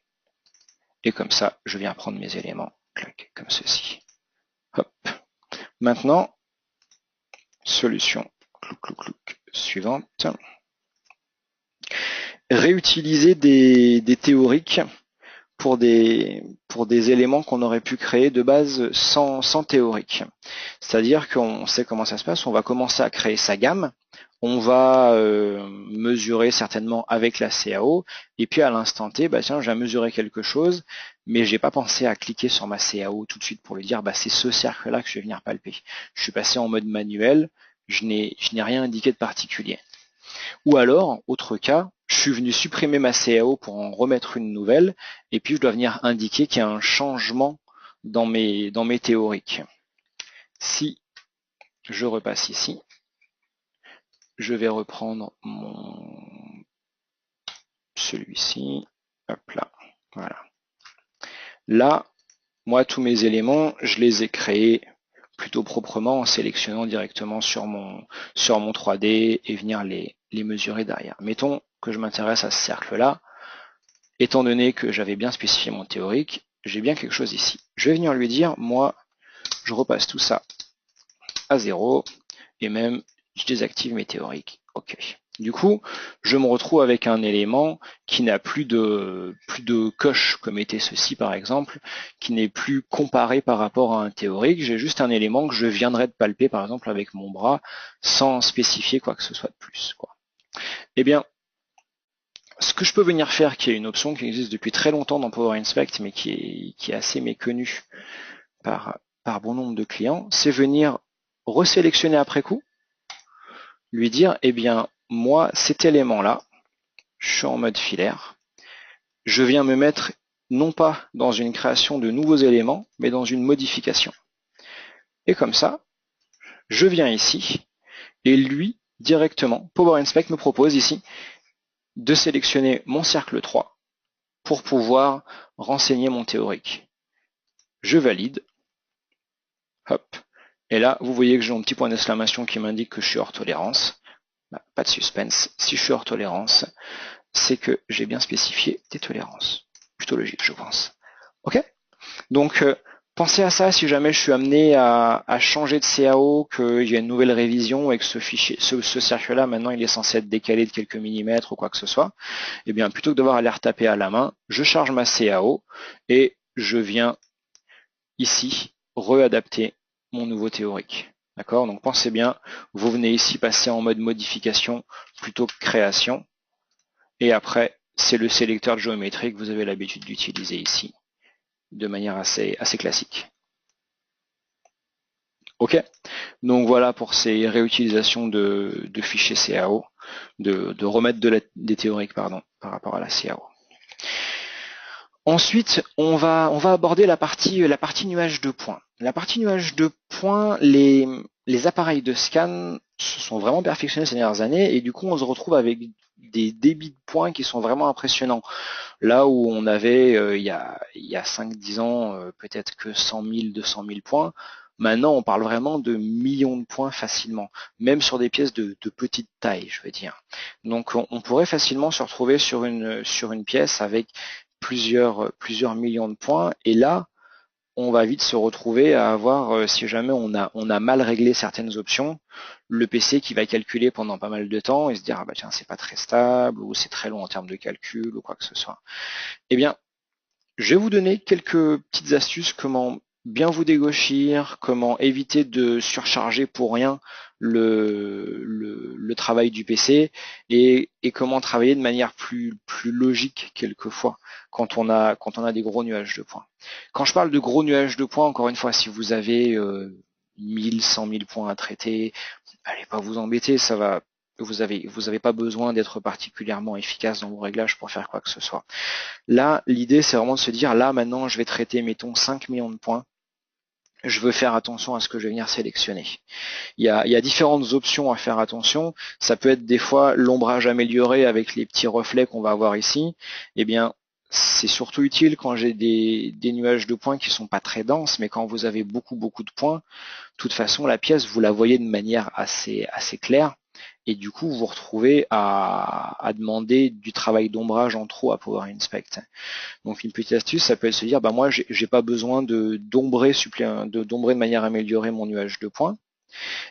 Et comme ça, je viens prendre mes éléments, clac, comme ceci. Hop. Maintenant, solution clouc, clouc, clouc, suivante. Réutiliser des théoriques pour des éléments qu'on aurait pu créer de base sans théorique. C'est-à-dire qu'on sait comment ça se passe, on va commencer à créer sa gamme, on va mesurer certainement avec la CAO, et puis à l'instant T, bah tiens, j'ai mesuré quelque chose, mais j'ai pas pensé à cliquer sur ma CAO tout de suite pour lui dire bah c'est ce cercle-là que je vais venir palper. Je suis passé en mode manuel, je n'ai rien indiqué de particulier. Ou alors, autre cas, je suis venu supprimer ma CAO pour en remettre une nouvelle, et puis je dois venir indiquer qu'il y a un changement dans mes théoriques. Si je repasse ici, je vais reprendre celui-ci, hop là, voilà. Là, moi, tous mes éléments, je les ai créés plutôt proprement en sélectionnant directement sur mon 3D et venir les mesurer derrière. Mettons que je m'intéresse à ce cercle-là, étant donné que j'avais bien spécifié mon théorique, j'ai bien quelque chose ici. Je vais venir lui dire, moi, je repasse tout ça à 0, et même, je désactive mes théoriques. OK. Du coup, je me retrouve avec un élément qui n'a plus de coche, comme était ceci par exemple, qui n'est plus comparé par rapport à un théorique. J'ai juste un élément que je viendrais de palper par exemple avec mon bras, sans spécifier quoi que ce soit de plus, quoi. Eh bien, ce que je peux venir faire, qui est une option qui existe depuis très longtemps dans Power Inspect, mais qui est assez méconnue par bon nombre de clients, c'est venir resélectionner après coup, lui dire, eh bien, moi, cet élément-là, je suis en mode filaire, je viens me mettre non pas dans une création de nouveaux éléments, mais dans une modification. Et comme ça, je viens ici, et lui, directement, Power Inspect me propose ici de sélectionner mon cercle 3 pour pouvoir renseigner mon théorique. Je valide. Hop. Et là, vous voyez que j'ai mon petit point d'exclamation qui m'indique que je suis hors tolérance. Bah, pas de suspense. Si je suis hors tolérance, c'est que j'ai bien spécifié des tolérances. Plutôt logique, je pense. OK? Donc, pensez à ça si jamais je suis amené à changer de CAO, qu'il y a une nouvelle révision et que ce fichier, ce cercle-là, maintenant, il est censé être décalé de quelques millimètres ou quoi que ce soit. Eh bien, plutôt que devoir aller retaper à la main, je charge ma CAO et je viens ici réadapter mon nouveau théorique. D'accord? Donc pensez bien, vous venez ici passer en mode modification plutôt que création. Et après, c'est le sélecteur de géométrie que vous avez l'habitude d'utiliser ici, de manière assez classique. Ok? Donc voilà pour ces réutilisations de fichiers CAO, de remettre des théoriques par rapport à la CAO. Ensuite, on va aborder la partie nuage de points. La partie nuage de points, les appareils de scan se sont vraiment perfectionnés ces dernières années et du coup, on se retrouve avec des débits de points qui sont vraiment impressionnants. Là où on avait, il y a 5-10 ans, peut-être que 100 000, 200 000 points, maintenant, on parle vraiment de millions de points facilement, même sur des pièces de petite taille, je veux dire. Donc, on pourrait facilement se retrouver sur une pièce avec plusieurs millions de points. Et là, on va vite se retrouver à avoir, si jamais on a mal réglé certaines options, le PC qui va calculer pendant pas mal de temps et se dire ah bah tiens c'est pas très stable ou c'est très long en termes de calcul ou quoi que ce soit. Eh bien, je vais vous donner quelques petites astuces comment bien vous dégauchir, comment éviter de surcharger pour rien le travail du PC et comment travailler de manière plus logique quelquefois quand on a des gros nuages de points. Quand je parle de gros nuages de points, encore une fois, si vous avez 1000, 100 000 points à traiter, allez pas vous embêter, ça va. Vous avez pas besoin d'être particulièrement efficace dans vos réglages pour faire quoi que ce soit. Là, l'idée, c'est vraiment de se dire, là, maintenant, je vais traiter, mettons, 5 millions de points. Je veux faire attention à ce que je vais venir sélectionner. Il y a différentes options à faire attention. Ça peut être des fois l'ombrage amélioré avec les petits reflets qu'on va avoir ici. Eh bien, c'est surtout utile quand j'ai des nuages de points qui sont pas très denses, mais quand vous avez beaucoup, beaucoup de points, de toute façon, la pièce, vous la voyez de manière assez claire. Et du coup, vous vous retrouvez à demander du travail d'ombrage en trop à Power Inspect. Donc une petite astuce, ça peut être se dire, bah moi j'ai pas besoin d'ombrer de manière améliorée mon nuage de points.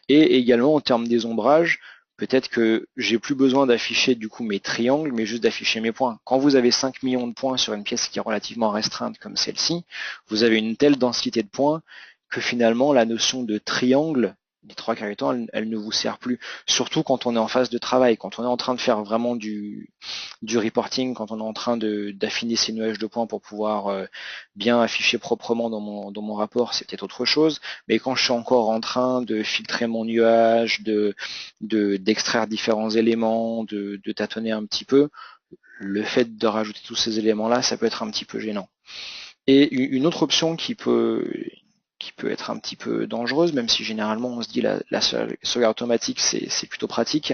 Et également en termes des ombrages, peut-être que j'ai plus besoin d'afficher du coup mes triangles, mais juste d'afficher mes points. Quand vous avez 5 millions de points sur une pièce qui est relativement restreinte comme celle-ci, vous avez une telle densité de points que finalement la notion de triangle, les trois quarts du temps, elle ne vous sert plus. Surtout quand on est en phase de travail, quand on est en train de faire vraiment du reporting, quand on est en train d'affiner ces nuages de points pour pouvoir bien afficher proprement dans mon rapport, c'est peut-être autre chose. Mais quand je suis encore en train de filtrer mon nuage, d'extraire différents éléments, de tâtonner un petit peu, le fait de rajouter tous ces éléments-là, ça peut être un petit peu gênant. Et une autre option qui peut être un petit peu dangereuse, même si généralement on se dit la sauvegarde automatique c'est plutôt pratique,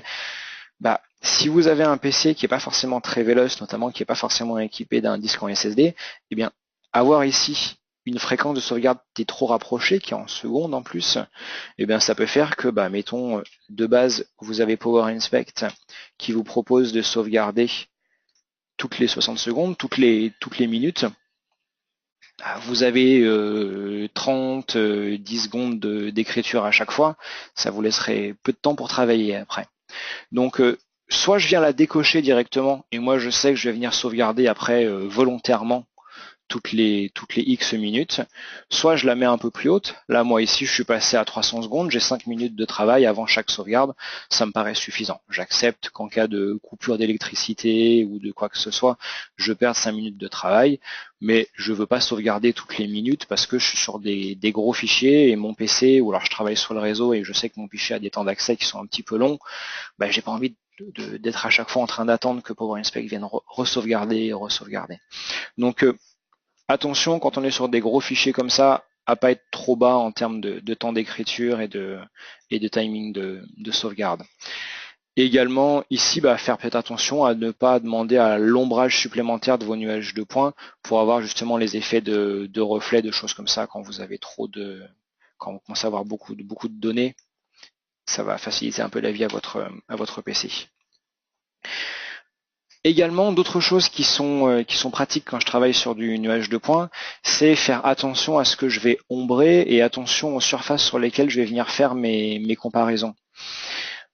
bah, si vous avez un PC qui n'est pas forcément très véloce, notamment qui n'est pas forcément équipé d'un disque en SSD, eh bien, avoir ici une fréquence de sauvegarde qui est trop rapprochée, qui est en secondes en plus, eh bien, ça peut faire que, bah, mettons, de base, vous avez Power Inspect qui vous propose de sauvegarder toutes les 60 secondes, toutes les minutes. Vous avez 30, 10 secondes d'écriture à chaque fois, ça vous laisserait peu de temps pour travailler après. Donc, soit je viens la décocher directement, et moi je sais que je vais venir sauvegarder après volontairement toutes les X minutes, soit je la mets un peu plus haute. Là, moi ici, je suis passé à 300 secondes, j'ai 5 minutes de travail avant chaque sauvegarde, ça me paraît suffisant. J'accepte qu'en cas de coupure d'électricité ou de quoi que ce soit, je perde 5 minutes de travail, mais je veux pas sauvegarder toutes les minutes parce que je suis sur des gros fichiers et mon PC, ou alors je travaille sur le réseau et je sais que mon PC a des temps d'accès qui sont un petit peu longs, bah, j'ai pas envie d'être à chaque fois en train d'attendre que Power Inspect vienne re-sauvegarder et re-sauvegarder. Donc, attention, quand on est sur des gros fichiers comme ça, à pas être trop bas en termes de temps d'écriture et de timing de sauvegarde. Et également, ici, faire peut-être attention à ne pas demander à l'ombrage supplémentaire de vos nuages de points pour avoir justement les effets de reflets, de choses comme ça quand vous avez quand vous commencez à avoir beaucoup de données. Ça va faciliter un peu la vie à votre PC. Également, d'autres choses qui sont pratiques quand je travaille sur du nuage de points, c'est faire attention à ce que je vais ombrer et attention aux surfaces sur lesquelles je vais venir faire mes comparaisons.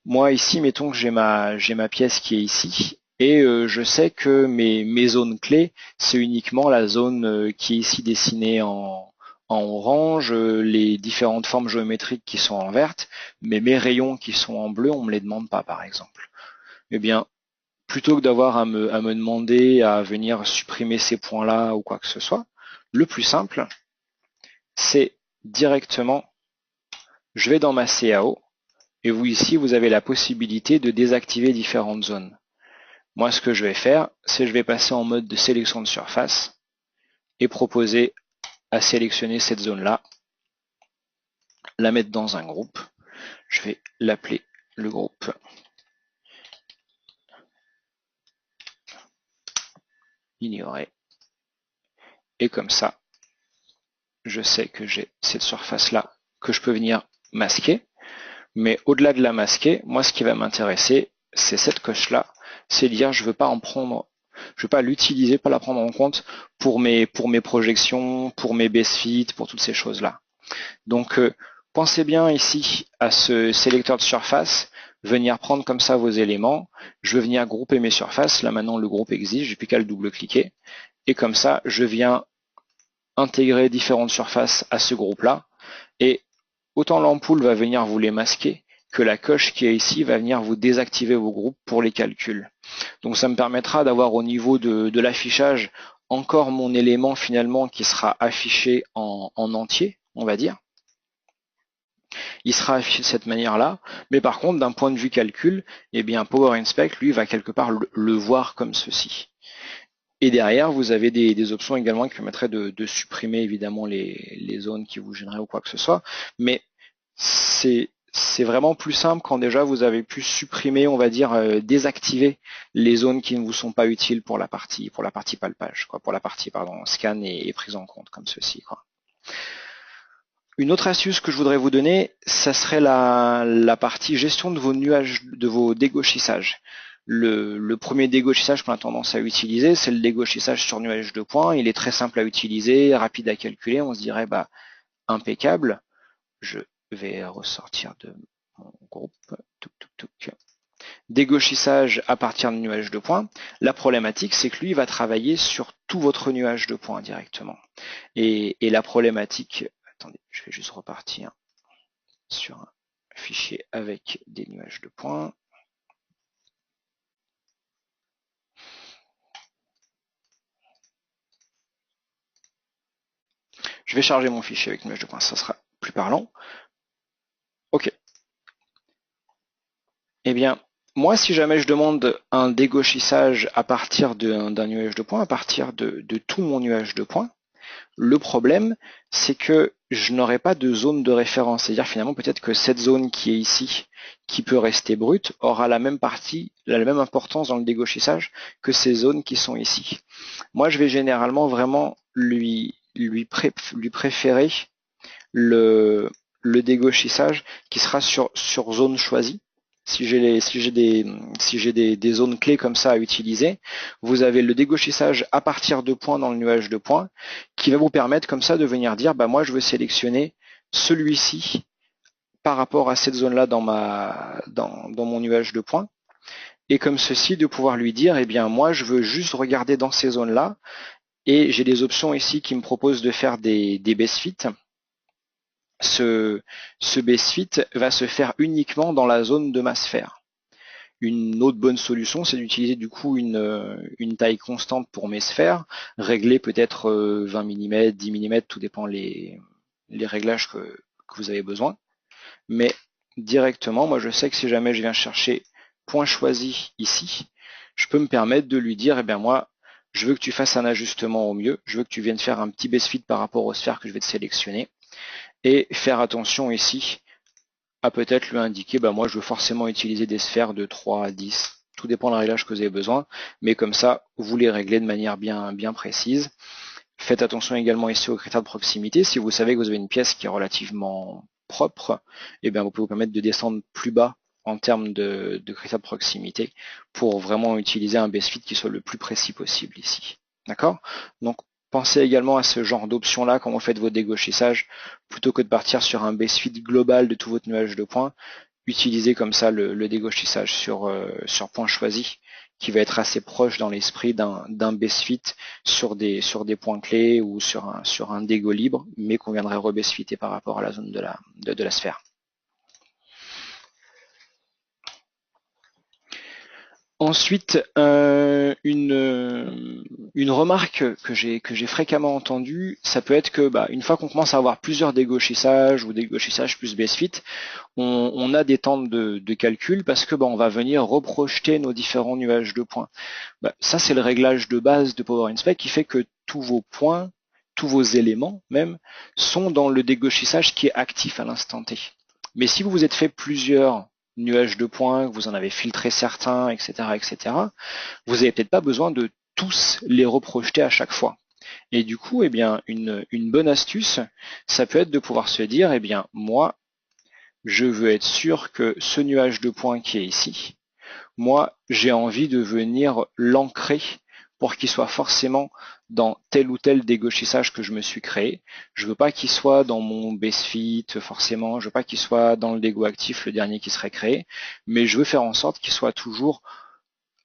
Moi ici, mettons que j'ai ma pièce qui est ici, et je sais que mes zones clés, c'est uniquement la zone qui est ici dessinée en orange, les différentes formes géométriques qui sont en verte, mais mes rayons qui sont en bleu, on me les demande pas par exemple. Eh bien, plutôt que d'avoir à me demander à venir supprimer ces points-là ou quoi que ce soit, le plus simple, c'est directement, je vais dans ma CAO, et vous ici, vous avez la possibilité de désactiver différentes zones. Moi, ce que je vais faire, c'est je vais passer en mode de sélection de surface, et proposer à sélectionner cette zone-là, la mettre dans un groupe. Je vais l'appeler le groupe ignorer. Et comme ça, je sais que j'ai cette surface-là que je peux venir masquer. Mais au-delà de la masquer, moi ce qui va m'intéresser, c'est cette coche-là. C'est dire je veux pas en prendre, je veux pas l'utiliser, pas la prendre en compte pour mes projections, pour mes base fit, pour toutes ces choses-là. Donc pensez bien ici à ce sélecteur de surface, venir prendre comme ça vos éléments. Je veux venir grouper mes surfaces. Là maintenant le groupe existe, j'ai plus qu'à le double-cliquer. Et comme ça, je viens intégrer différentes surfaces à ce groupe-là. Et autant l'ampoule va venir vous les masquer, que la coche qui est ici va venir vous désactiver vos groupes pour les calculs. Donc ça me permettra d'avoir au niveau de l'affichage encore mon élément finalement qui sera affiché en entier, on va dire. Il sera affiché de cette manière-là, mais par contre d'un point de vue calcul, eh bien Power Inspect lui va quelque part le voir comme ceci. Et derrière, vous avez des options également qui permettraient de supprimer évidemment les zones qui vous gêneraient ou quoi que ce soit. Mais c'est vraiment plus simple quand déjà vous avez pu supprimer, on va dire, désactiver les zones qui ne vous sont pas utiles pour la partie palpage, quoi, pour la partie scan et prise en compte comme ceci, quoi. Une autre astuce que je voudrais vous donner, ça serait la partie gestion de vos nuages, de vos dégauchissages. Le premier dégauchissage qu'on a tendance à utiliser, c'est le dégauchissage sur nuage de points. Il est très simple à utiliser, rapide à calculer. On se dirait, bah, impeccable. Je vais ressortir de mon groupe. Dégauchissage à partir de nuage de points. La problématique, c'est que lui, il va travailler sur tout votre nuage de points directement. Et la problématique, attendez, je vais juste repartir sur un fichier avec des nuages de points. Je vais charger mon fichier avec nuage de points, ça sera plus parlant. Ok. Eh bien, moi, si jamais je demande un dégauchissage à partir d'un nuage de points, à partir de tout mon nuage de points, le problème, c'est que je n'aurai pas de zone de référence. C'est-à-dire finalement peut-être que cette zone qui est ici, qui peut rester brute, aura la même importance dans le dégauchissage que ces zones qui sont ici. Moi, je vais généralement vraiment lui préférer le dégauchissage qui sera sur zone choisie. Si j'ai des zones clés comme ça à utiliser, vous avez le dégauchissage à partir de points dans le nuage de points qui va vous permettre comme ça de venir dire bah moi je veux sélectionner celui-ci par rapport à cette zone-là dans mon nuage de points. Et comme ceci, de pouvoir lui dire, eh bien moi je veux juste regarder dans ces zones-là, et j'ai des options ici qui me proposent de faire des base fit. Ce base fit va se faire uniquement dans la zone de ma sphère. Une autre bonne solution, c'est d'utiliser du coup une taille constante pour mes sphères, régler peut-être 20 mm, 10 mm, tout dépend les réglages que vous avez besoin. Mais directement, moi je sais que si jamais je viens chercher point choisi ici, je peux me permettre de lui dire, eh bien moi, je veux que tu fasses un ajustement au mieux, je veux que tu viennes faire un petit base fit par rapport aux sphères que je vais te sélectionner, et faire attention ici à peut-être lui indiquer, bah moi je veux forcément utiliser des sphères de 3 à 10, tout dépend du réglage que vous avez besoin, mais comme ça, vous les réglez de manière bien précise. Faites attention également ici aux critères de proximité. Si vous savez que vous avez une pièce qui est relativement propre, eh bien vous pouvez vous permettre de descendre plus bas en termes de critères de proximité pour vraiment utiliser un base fit qui soit le plus précis possible ici. D'accord? Donc pensez également à ce genre d'option-là quand vous faites vos dégauchissages, plutôt que de partir sur un base fit global de tout votre nuage de points. Utilisez comme ça le dégauchissage sur point choisi, qui va être assez proche dans l'esprit d'un base fit sur des points clés ou sur un dégo libre, mais qu'on viendrait rebase fitter par rapport à la zone de la sphère. Ensuite, une remarque que j'ai fréquemment entendue, ça peut être que une fois qu'on commence à avoir plusieurs dégauchissages ou dégauchissages plus base fit, on a des temps de calcul parce que on va venir reprojeter nos différents nuages de points. Ça c'est le réglage de base de Power Inspect qui fait que tous vos points tous vos éléments même, sont dans le dégauchissage qui est actif à l'instant T. Mais si vous vous êtes fait plusieurs nuages de points, que vous en avez filtré certains, etc., vous n'avez peut-être pas besoin de tous les reprojeter à chaque fois. Et du coup, eh bien, une bonne astuce, ça peut être de pouvoir se dire, eh bien, moi, je veux être sûr que ce nuage de points qui est ici, moi, j'ai envie de venir l'ancrer pour qu'il soit forcément dans tel ou tel dégauchissage que je me suis créé. Je veux pas qu'il soit dans mon base fit forcément, je veux pas qu'il soit dans le dégo actif, le dernier qui serait créé, mais je veux faire en sorte qu'il soit toujours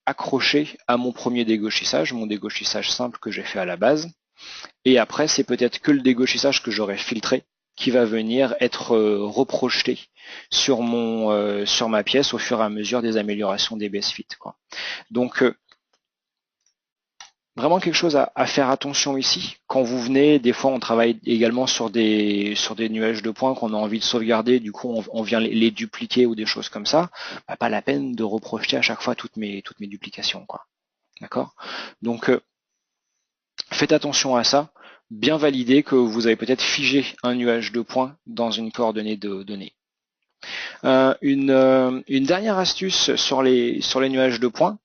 accroché à mon premier dégauchissage, mon dégauchissage simple que j'ai fait à la base. Et après, c'est peut-être que le dégauchissage que j'aurais filtré qui va venir être reprojeté sur sur ma pièce au fur et à mesure des améliorations des base fit, quoi. Donc vraiment quelque chose à faire attention ici. Quand vous venez, des fois on travaille également sur des nuages de points qu'on a envie de sauvegarder, du coup on vient les dupliquer ou des choses comme ça, bah, pas la peine de reprojeter à chaque fois toutes mes duplications, quoi. D'accord? Donc faites attention à ça, bien valider que vous avez peut-être figé un nuage de points dans une coordonnée de données. Une dernière astuce sur les nuages de points,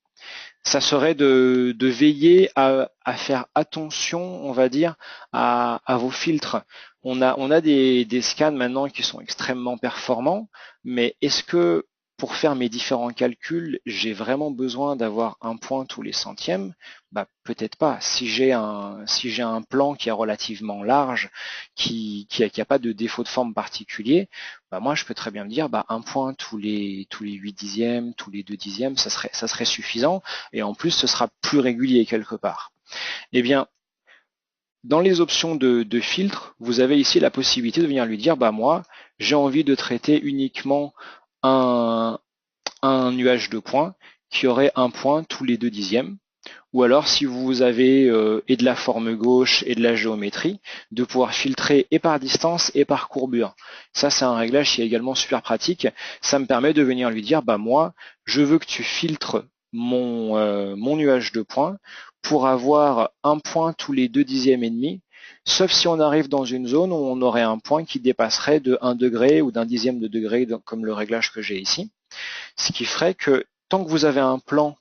ça serait de veiller à faire attention, on va dire, à vos filtres. On a des scans maintenant qui sont extrêmement performants, mais est-ce que pour faire mes différents calculs, j'ai vraiment besoin d'avoir un point tous les centièmes? Bah, peut-être pas. Si j'ai un plan qui est relativement large, qui a pas de défaut de forme particulier, bah moi je peux très bien me dire bah un point tous les 8 dixièmes, tous les 2 dixièmes, ça serait suffisant, et en plus ce sera plus régulier quelque part. Eh bien, dans les options de filtre, vous avez ici la possibilité de venir lui dire bah moi j'ai envie de traiter uniquement un nuage de points qui aurait un point tous les 2 dixièmes. Ou alors si vous avez et de la forme gauche et de la géométrie, de pouvoir filtrer et par distance et par courbure. Ça c'est un réglage qui est également super pratique. Ça me permet de venir lui dire bah moi je veux que tu filtres mon nuage de points pour avoir un point tous les 2 dixièmes et demi, sauf si on arrive dans une zone où on aurait un point qui dépasserait de 1 degré ou d'un dixième de degré, comme le réglage que j'ai ici. Ce qui ferait que tant que vous avez un plan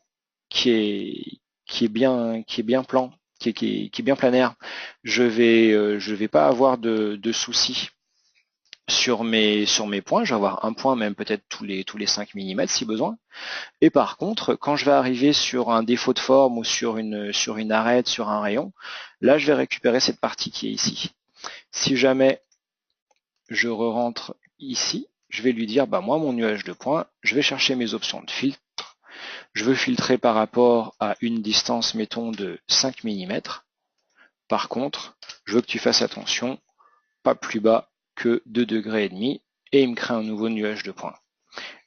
qui est bien plan, qui est bien planaire, je vais pas avoir de soucis sur mes points. Je vais avoir un point même peut-être tous les 5 mm si besoin. Et par contre, quand je vais arriver sur un défaut de forme ou sur une arête, sur un rayon, là je vais récupérer cette partie qui est ici. Si jamais je rentre ici, je vais lui dire bah moi mon nuage de points, je vais chercher mes options de filtre. Je veux filtrer par rapport à une distance, mettons, de 5 mm. Par contre, je veux que tu fasses attention, pas plus bas que 2 degrés et demi, et il me crée un nouveau nuage de points.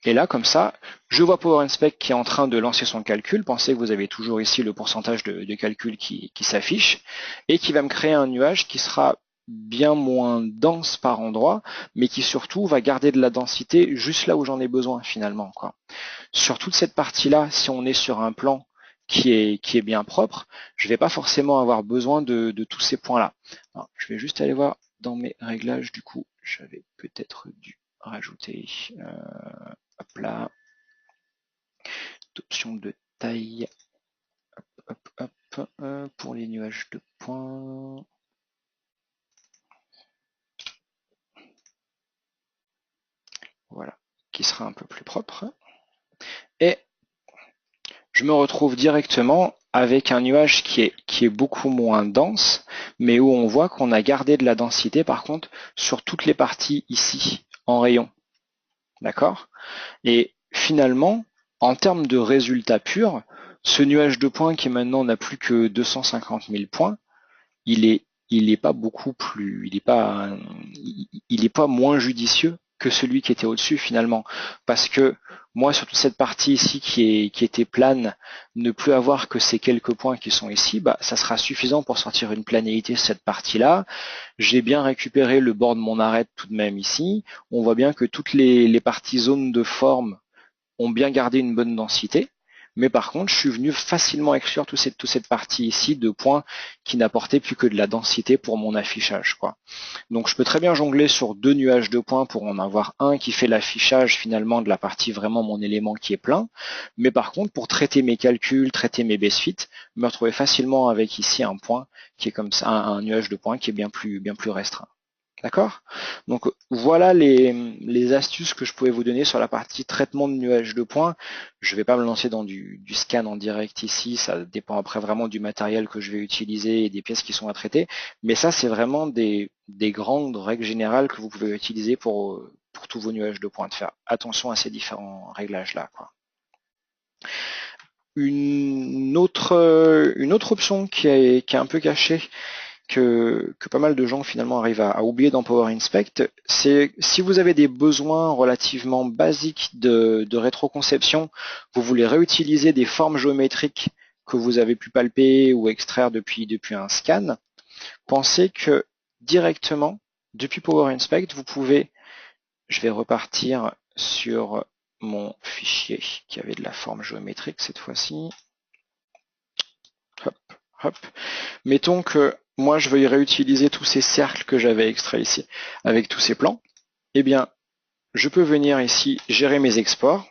Et là, comme ça, je vois PowerInspect qui est en train de lancer son calcul. Pensez que vous avez toujours ici le pourcentage de calcul qui s'affiche, et qui va me créer un nuage qui sera bien moins dense par endroit, mais qui surtout va garder de la densité juste là où j'en ai besoin finalement, quoi. Sur toute cette partie-là, si on est sur un plan qui est bien propre, je ne vais pas forcément avoir besoin de tous ces points-là. Je vais juste aller voir dans mes réglages, du coup, j'avais peut-être dû rajouter, hop là, option de taille, pour les nuages de points. Voilà, qui sera un peu plus propre. Et je me retrouve directement avec un nuage qui est beaucoup moins dense, mais où on voit qu'on a gardé de la densité par contre sur toutes les parties ici en rayon. D'accord? Et finalement, en termes de résultats purs, ce nuage de points qui maintenant n'a plus que 250 000 points, il est pas beaucoup plus, il est pas moins judicieux que celui qui était au-dessus finalement, parce que moi sur toute cette partie ici qui était plane, ne plus avoir que ces quelques points qui sont ici, bah ça sera suffisant pour sortir une planéité sur cette partie-là. J'ai bien récupéré le bord de mon arête tout de même ici. On voit bien que toutes les parties zones de forme ont bien gardé une bonne densité. Mais par contre, je suis venu facilement exclure toute cette partie ici de points qui n'apportaient plus que de la densité pour mon affichage, quoi. Donc je peux très bien jongler sur deux nuages de points pour en avoir un qui fait l'affichage finalement de la partie vraiment mon élément qui est plein. Mais par contre, pour traiter mes calculs, traiter mes base fit, me retrouver facilement avec ici un point qui est comme ça, un nuage de points qui est bien plus restreint. D'accord? Donc voilà les astuces que je pouvais vous donner sur la partie traitement de nuages de points. Je ne vais pas me lancer dans du scan en direct ici, ça dépend après vraiment du matériel que je vais utiliser et des pièces qui sont à traiter. Mais ça, c'est vraiment des grandes règles générales que vous pouvez utiliser pour tous vos nuages de points, de faire attention à ces différents réglages-là, quoi. Une autre option qui est un peu cachée, que pas mal de gens finalement arrivent à oublier dans Power Inspect, c'est si vous avez des besoins relativement basiques de rétroconception, vous voulez réutiliser des formes géométriques que vous avez pu palper ou extraire depuis un scan, pensez que directement, depuis Power Inspect, vous pouvez, je vais repartir sur mon fichier qui avait de la forme géométrique cette fois-ci. Hop, hop. Mettons que moi je veuille réutiliser tous ces cercles que j'avais extraits ici avec tous ces plans. Eh bien, je peux venir ici gérer mes exports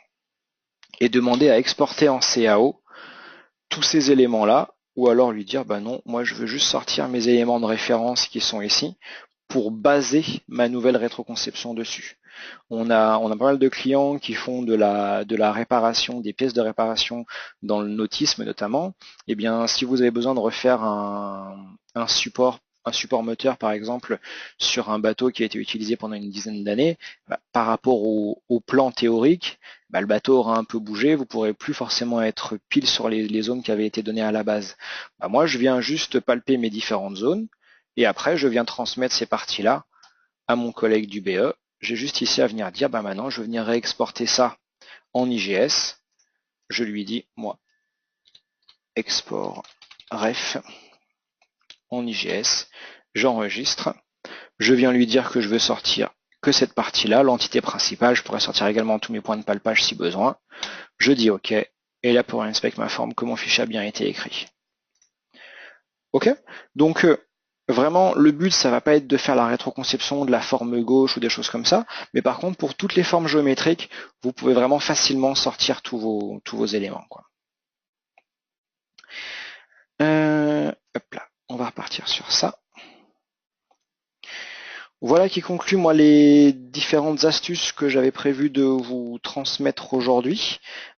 et demander à exporter en CAO tous ces éléments-là, ou alors lui dire bah non, moi je veux juste sortir mes éléments de référence qui sont ici pour baser ma nouvelle rétroconception dessus. On a pas mal de clients qui font de la réparation, des pièces de réparation dans le nautisme notamment. Eh bien, si vous avez besoin de refaire un support moteur par exemple sur un bateau qui a été utilisé pendant une dizaine d'années, bah, par rapport au plan théorique, bah, le bateau aura un peu bougé, vous pourrez plus forcément être pile sur les zones qui avaient été données à la base. Bah, moi, je viens juste palper mes différentes zones et après, je viens transmettre ces parties-là à mon collègue du BE. J'ai juste ici à venir dire, bah maintenant, je vais venir réexporter ça en IGS. Je lui dis, moi, export ref en IGS. J'enregistre. Je viens lui dire que je veux sortir que cette partie-là, l'entité principale. Je pourrais sortir également tous mes points de palpage si besoin. Je dis OK. Et là, pour inspect m'informe que mon fichier a bien été écrit. OK? Donc, vraiment, le but, ça va pas être de faire la rétroconception de la forme gauche ou des choses comme ça, mais par contre, pour toutes les formes géométriques, vous pouvez vraiment facilement sortir tous vos éléments, quoi. Hop là, on va repartir sur ça. Voilà qui conclut moi les différentes astuces que j'avais prévu de vous transmettre aujourd'hui.